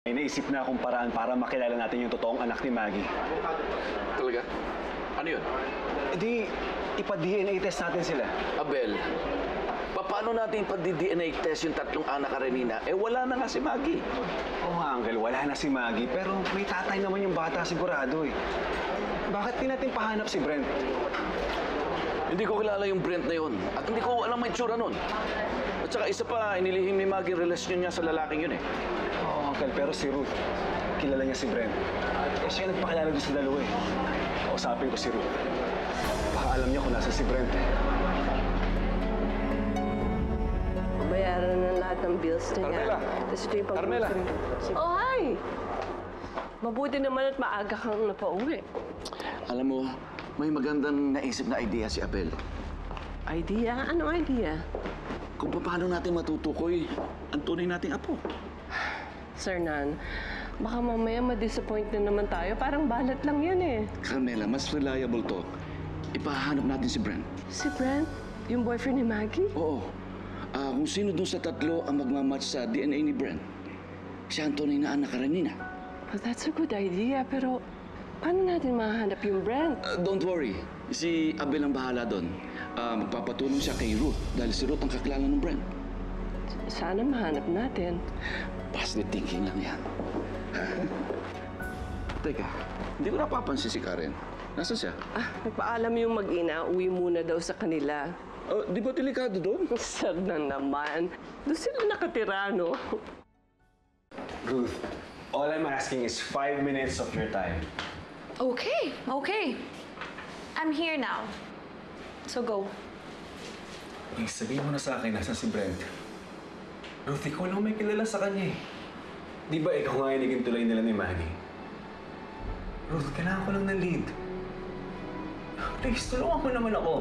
May naisip na akong paraan para makilala natin yung totoong anak ni Maggie. Talaga? Ano yun? E di, ipa-DNA test natin sila. Abel, paano natin ipa-DNA test yung tatlong anak Karenina? Eh, wala na nga si Maggie. Oo nga, Uncle, wala na si Maggie. Pero may tatay naman yung bata sigurado eh. Bakit di natin pahanap si Brent? Hindi ko kilala yung Brent na yun. At hindi ko alam may tsura nun. At saka isa pa, inilihim ni Maggie yung relasyon niya sa lalaking yun eh. Oo, Uncle, pero si Ruth, kilala niya si Brent. Eh, siya nagpakilala doon sa dalawa eh. Kausapin ko si Ruth. Baka alam niya kung nasa si Brent eh. Bayaran ng lahat ng bills niya. Carmela! Tapos ito yung pag- Carmela! Oh, hi! Mabuti naman at maaga kang napauwi. Alam mo, may magandang naisip na idea si Abel. Idea? Anong idea? Kung paano natin matutukoy ang tunay nating apo. Sir Nan, baka mamaya ma-disappoint na naman tayo. Parang balat lang yan eh. Carmela, mas reliable to. Ipahanap natin si Brent. Si Brent? Yung boyfriend ni Maggie? Oo. Kung sino dun sa tatlo ang magmamatch sa DNA ni Brent, siya ang tunay na anak Karenina. Well, that's a good idea, pero paano natin mahanap yung Brent? Don't worry. Si Abel ang bahala doon. Magpapatulong siya kay Ruth dahil si Ruth ang kakilala ng Brent. Sana mahanap natin. Positive thinking lang yan. Teka, hindi ko napapansin si Karen. Nasaan siya? Nagpaalam yung mag-ina, uwi muna daw sa kanila. Di ba delikado doon? Sad na naman. Doon sila nakatira, no? Ruth, all I'm asking is 5 minutes of your time. Okay, okay. I'm here now. So go. Please, sabihin mo na sa akin nasa si Brent. Ruth, ikaw lang may kilala sa kanya eh. Di ba ikaw nga yung naging tulay nila ni Maggie? Ruth, kailangan ko lang ng lead. Please, tulungan mo naman ako.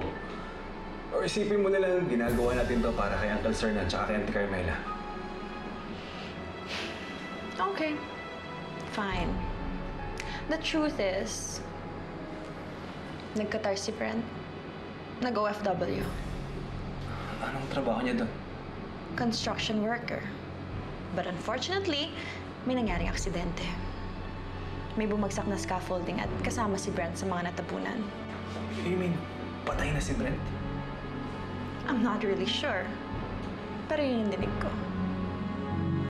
Or isipin mo na lang ginagawa natin to para kay Uncle Sir at kay Auntie Carmela. Okay. Fine. The truth is, nagkatar si Brent. Nag-OFW. Anong trabaho niya doon? Construction worker. But unfortunately, may nangyaring aksidente. May bumagsak na scaffolding at kasama si Brent sa mga natapunan. You mean, patay na si Brent? I'm not really sure. Pero yun yung dinig ko.